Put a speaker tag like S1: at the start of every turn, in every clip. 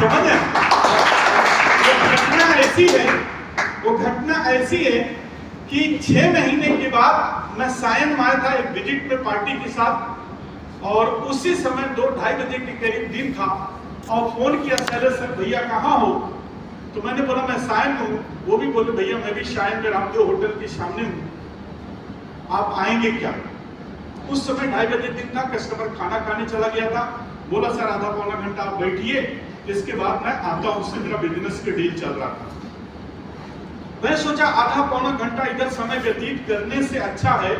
S1: समझ है? वो घटना ऐसी है कि 6 महीने के बाद मैं सायन में आया था एक विजिट पे पार्टी के साथ, और उसी समय 2-2:30 बजे के करीब दिन था, और फोन किया शैलेश सर भैया कहाँ हो? तो मैंने बोला मैं सायन हूँ। वो भी बोले भैया मैं भी सायन में रामदेव होटल के सामने हूँ, आप आएंगे क्या? उस समय 2:30 बजे दिन था, कस्टमर खाना खाने चला गया था। बोला सर आधा पौना घंटा आप बैठिए, इसके बाद मैं आता हूँ। उससे मेरा बिजनेस का डील चल रहा था। मैं सोचा आधा पौना घंटा इधर समय व्यतीत करने से अच्छा है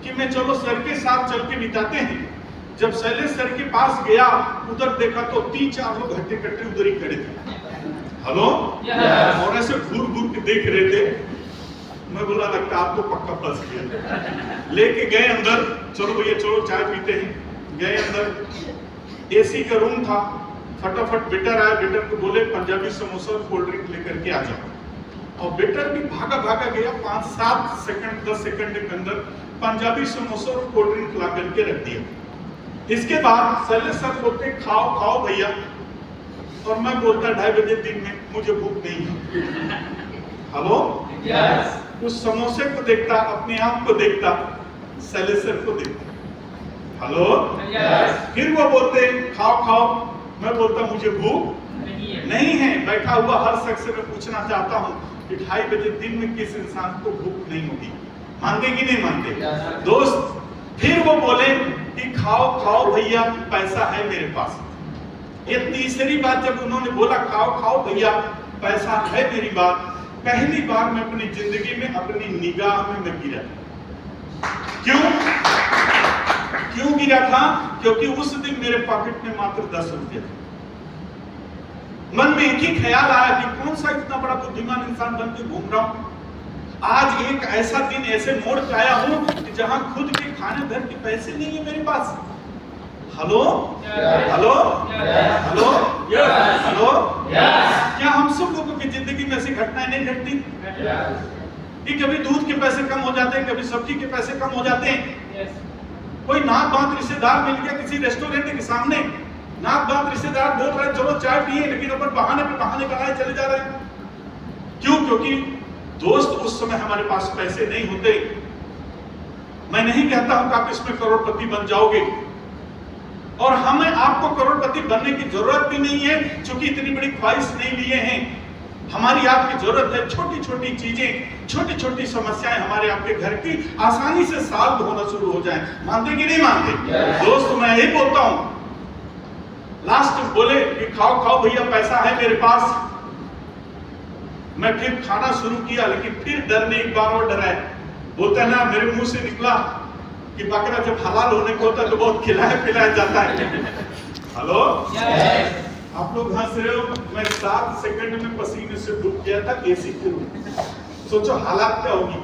S1: कि मैं चलो सर के साथ चल के बिताते हैं। जब शैलेश सर के पास गया, उधर देखा तो 3-4 लोग हट्टे कट्टे उधर ही खड़े थे। हेलो, और ऐसे घूर घूर के देख रहे थे। मैं बोला लगता आपको पक्का फंस गया। लेके गए अंदर, चलो भैया चलो चाय पीते हैं। गए अंदर, एसी का रूम था। फटाफट वेटर आया, वेटर को बोले पंजाबी समोसा और कोल्ड ड्रिंक लेकर के आ जाओ। और वेटर भी भागा भागा गया, 5-7 सेकंड 10 सेकंड के अंदर पंजाबी समोसा और कोल्ड ड्रिंक ला करके रख दिया। इसके बाद शैलेश सर बोलते खाओ खाओ भैया, और मैं बोलता 2:30 बजे दिन में मुझे भूख नहीं है। हेलो, उस समोसे को देखता, अपने आप को देखता, शैलेश सर को देखता। हेलो, फिर वो बोलते खाओ खाओ, मैं बोलता मुझे भूख नहीं है। बैठा हुआ हर शख्स से मैं पूछना चाहता हूँ कि 2:30 बजे दिन में किस इंसान को भूख नहीं होगी? मानते कि नहीं मानते दोस्त? फिर वो बोले कि खाओ खाओ भैया, पैसा है मेरे पास। ये तीसरी बात जब उन्होंने बोला खाओ खाओ भैया, पैसा है मेरी बात, पहली बार मैं अपनी जिंदगी में अपनी निगाह में मैं गिरा। क्यों गिरा था? क्योंकि उस दिन मेरे पॉकेट में मात्र 10 रुपये थे। मन में एक ही ख्याल आया कि कौन सा इतना बड़ा बुद्धिमान इंसान बन के घूम रहा हूं। आज एक ऐसा दिन, ऐसे मोड़ पे आया हूं कि जहां खुद के खाने भर के पैसे नहीं है मेरे पास। हेलो, हेलो, हेलो, हेलो, क्या हम सब लोगों की जिंदगी में ऐसी घटनाएं नहीं घटती कि कभी दूध के पैसे कम हो जाते हैं, कभी सब्जी के पैसे कम हो जाते हैं? कोई नाक बात रिश्तेदार मिल गया किसी रेस्टोरेंट के सामने, नाक बात रिश्तेदार बोल रहे चलो चाय पिए, लेकिन अपन बहाने पे बहाने बनाए चले जा रहे हैं। क्यों? क्योंकि दोस्त उस समय हमारे पास पैसे नहीं होते। मैं नहीं कहता हूं कि आप इसमें करोड़पति बन जाओगे, और हमें आपको करोड़पति बनने की जरूरत भी नहीं है, क्योंकि इतनी बड़ी ख्वाहिश नहीं लिए हैं। हमारी आपकी जरूरत है छोटी छोटी चीजें, छोटी छोटी समस्याएं हमारे आपके घर की आसानी से सॉल्व होना शुरू हो जाएं। मानते कि नहीं मानते दोस्त? मैं यही बोलता हूं। लास्ट बोले कि खाओ खाओ भैया, पैसा है मेरे पास। मैं फिर खाना शुरू किया, लेकिन फिर डर ने एक बार और डराया। बोलता है ना, मेरे मुंह से निकला कि बकरा जब हलाल होने को होता है तो बहुत खिलाया पिलाया जाता है। हेलो, आप लोग हंस रहे हो, मैं 7 सेकंड में पसीने से डूब गया था एसी के रूम। सोचो हालात क्या होगी।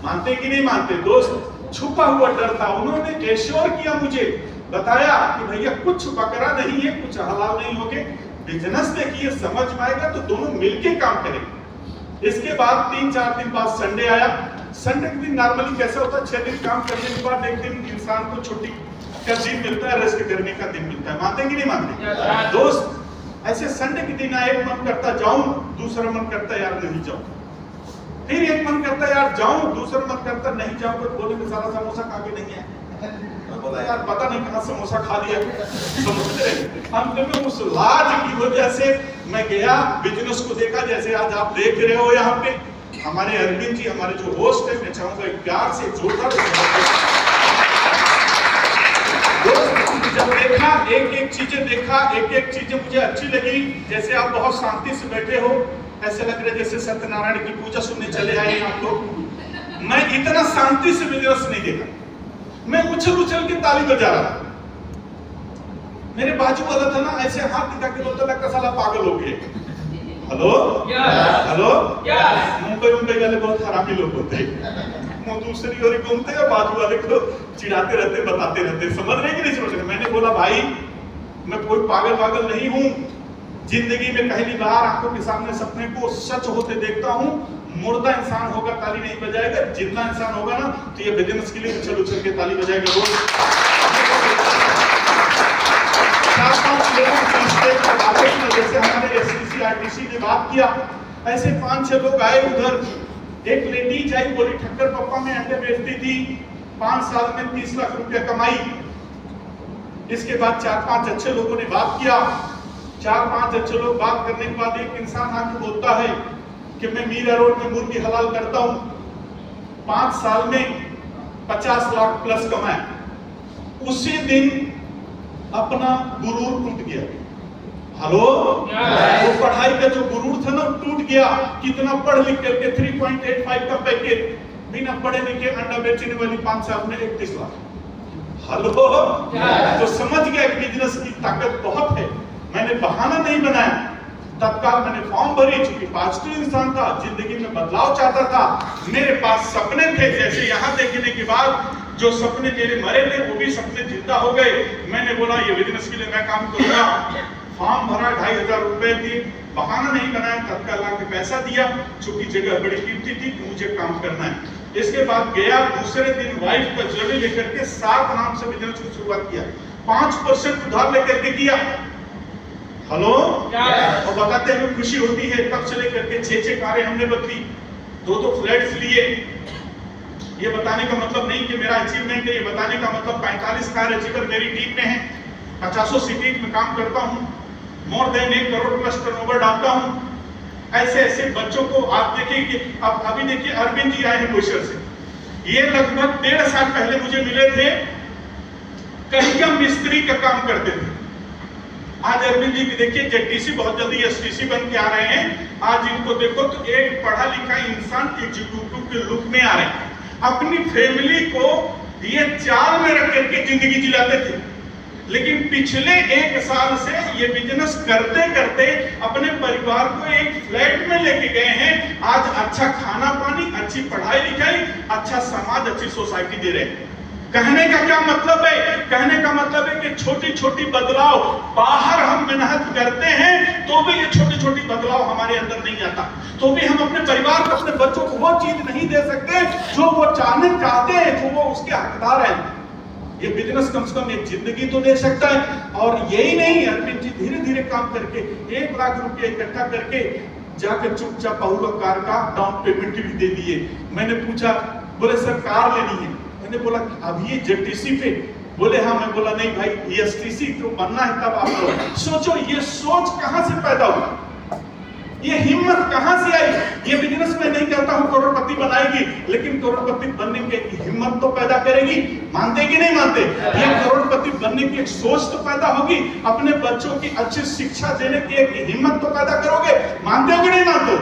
S1: मानते कि नहीं मानते दोस्त? छुपा हुआ डर था। उन्होंने एश्योर किया, मुझे बताया कि भैया कुछ बकरा नहीं है, कुछ हलाल नहीं होगे, बिजनेस देखिए समझ में आएगा तो दोनों मिलके काम करेंगे। इसके बाद 3-4 दिन बाद संडे आया। संडे के दिन नॉर्मली कैसा होता है, 6 दिन काम करने के बाद एक दिन इंसान को छुट्टी का दिन मिलता है, रेस्ट करने का दिन मिलता है। मानते कि नहीं मानते दोस्त? ऐसे संडे के दिन आए, एक मन करता जाऊं, दूसरा मन करता यार नहीं जाऊं, फिर एक मन करता यार जाऊं, दूसरा मन करता नहीं जाऊं। तो बोले कि सारा समोसा खा के नहीं है। मैं बोला यार पता नहीं कहां समोसा खा लिया। समझते हम उस लाज की वजह से मैं गया, बिजनेस को देखा। जैसे आज आप देख रहे हो यहाँ पे हमारे अरविंद जी, हमारे जो होस्ट है, मैं चाहूंगा प्यार से जोरदार। जब देखा, एक एक चीजें देखा, एक एक चीजें मुझे अच्छी लगी। जैसे आप बहुत शांति से बैठे हो, ऐसे लग रहा है जैसे सत्यनारायण की पूजा सुनने चले आए हैं आपको। मैं इतना शांति से बिजनेस नहीं देखा। मैं उछल उछल के ताली बजा रहा था। मेरे बाजू वाला था ना, ऐसे हाथ दिखा के बोलता लगता साला पागल हो गए। हेलो, हेलो, मुंबई वाले बहुत हरामी लोग होते हैं। वो दूसरी ओर घूमते हैं, बाजू वाले को चिढ़ाते रहते, बताते रहते। समझ रहे कि नहीं समझ रहे? मैंने बोला भाई मैं कोई पागल नहीं हूँ। जिंदगी में पहली बार आंखों के सामने सपने को सच होते देखता हूँ। मुर्दा इंसान होगा ताली नहीं बजाएगा, जिंदा इंसान होगा ना तो ये बिजनेस के लिए उछल उछल के ताली बजाएगा। जैसे हमारे किसी ने बात किया, ऐसे 5-6 लोग आए उधर। एक लेडीज आई, बोली ठक्कर पप्पा में अंडे बेचती थी, 5 साल में 30 लाख रुपया कमाई। इसके बाद 4-5 अच्छे लोगों ने बात किया। 4-5 अच्छे लोग बात करने के बाद एक इंसान आके बोलता है कि मैं मीरा रोड में मुर्गी हलाल करता हूं, 5 साल में 50 लाख प्लस कमाया। उसी दिन अपना गुरूर टूट गया। हेलो, वो पढ़ाई का जो गुरूर था ना टूट गया। कितना पढ़ लिख करके 3.85 का पैकेज, बिना पढ़े लिखे अंडा बेचने वाली 5 साल में 31 लाख। हेलो, तो समझ गया कि बिजनेस की ताकत बहुत है। मैंने बहाना नहीं बनाया, तत्काल मैंने फॉर्म भरी। चूंकि पॉजिटिव इंसान था, जिंदगी में बदलाव चाहता था, मेरे पास सपने थे। जैसे यहाँ देखने के बाद जो सपने मेरे मरे थे वो भी सपने जिंदा हो गए। मैंने बोला ये बिजनेस के लिए मैं काम करूंगा। फॉर्म भरा, 2,500 रुपए दिए, बहाना नहीं बनाया, तत्काल आके पैसा दिया। चूंकि जगह बड़ी कीमती थी, मुझे काम करना है। इसके बाद गया, दूसरे दिन वाइफ का ज्वेलरी लेकर के 7 नाम से बिजनेस की शुरुआत किया। 5% उधार लेकर के किया। हेलो, और बताते हुए खुशी होती है। तब से लेकर के 6 कारें हमने बदली, 2 फ्लैट्स लिए। ये बताने का मतलब नहीं कि मेरा अचीवमेंट है, ये बताने का मतलब 45 कार अचीवर मेरी टीम में है। 50 सिटीज में काम करता हूँ, more than 1 crore plus turnover डालता हूँ। ऐसे ऐसे बच्चों को आप देखिए कि अब अभी देखिए अरविंद जी आए हैं बोईसर से। ये लगभग 1.5 साल पहले मुझे मिले थे, कहीं का मिस्त्री का काम करते थे। आज अरविंद जी की देखिए जेटीसी, बहुत जल्दी एसटीसी बन के आ रहे हैं। आज इनको देखो तो एक पढ़ा लिखा इंसान एग्जीक्यूटिव के लुक में आ रहे हैं। अपनी फैमिली को ये चाल में रख करके जिंदगी जिलाते थे, लेकिन पिछले 1 साल से ये बिजनेस करते करते अपने परिवार को एक फ्लैट में लेके गए हैं। आज अच्छा खाना पानी, अच्छी पढ़ाई लिखाई, अच्छा समाज, अच्छी सोसाइटी दे रहे हैं। कहने का क्या मतलब है? कहने का मतलब है कि छोटी छोटी बदलाव, बाहर हम मेहनत करते हैं तो भी ये छोटी छोटी बदलाव हमारे अंदर नहीं आता, तो भी हम अपने परिवार को, अपने बच्चों को वो चीज नहीं दे सकते जो वो चाहते हैं, जो वो उसके हकदार हैं। ये बिजनेस कम से कम एक जिंदगी तो दे सकता है। और यही नहीं, अरविंद जी धीरे धीरे काम करके 1 लाख रुपया इकट्ठा करके जाकर चुपचाप अहुआ कार का डाउन पेमेंट भी दे दिए। मैंने पूछा, बोले सर कार लेनी है। मैंने बोला अभी ये जेटीसी पे? बोले हाँ। मैं बोला नहीं भाई, एसटीसी तो बनना है तब आप लोग सोचो। ये सोच कहां से पैदा हुआ, ये हिम्मत कहां से आई? ये बिजनेस में नहीं कहता हूं करोड़पति बनाएगी, लेकिन करोड़पति बनने की हिम्मत तो पैदा करेगी। मानते कि नहीं मानते? ये करोड़पति बनने की एक सोच तो पैदा होगी। अपने बच्चों की अच्छी शिक्षा देने की एक हिम्मत तो पैदा करोगे। मानते हो कि नहीं मानते?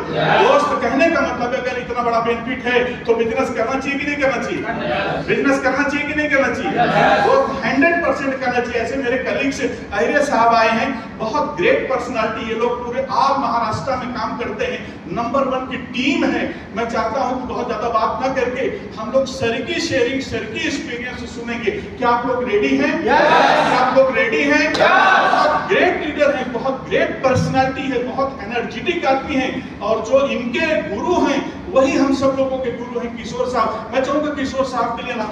S1: दोस्त, कहने का मतलब अगर इतना बड़ा बेनिफिट है तो बिजनेस करना चाहिए कि नहीं करना चाहिए? बिजनेस करना चाहिए कि नहीं करना चाहिए? दोस्त 100% करना चाहिए। ऐसे मेरे कलीग्स अहिरे साहब आए हैं, बहुत ग्रेट पर्सनालिटी। ये लोग पूरे ऑल महाराष्ट्र में काम करते हैं, नंबर 1 की टीम है। मैं चाहता हूं कि बहुत ज्यादा बात ना करके हम लोग सर की शेयरिंग, सर की एक्सपीरियंस सुनेंगे। क्या आप लोग रेडी हैं? क्या आप लोग रेडी हैं? बहुत ग्रेट लीडर हैं, बहुत ग्रेट पर्सनालिटी है, बहुत एनर्जेटिक आदमी हैं, और जो इनके गुरु हैं वही हम सब लोगों के गुरु हैं, किशोर साहब। मैं चाहूंगा किशोर साहब के लिए ना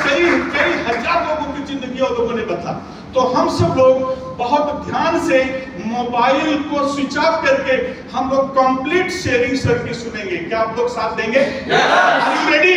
S1: कई हजार लोगों की जिंदगी और लोगों ने बदला। तो हम सब लोग बहुत ध्यान से मोबाइल को स्विच ऑफ करके हम लोग कंप्लीट शेयरिंग सर की सुनेंगे। क्या आप लोग साथ देंगे? Are you ready?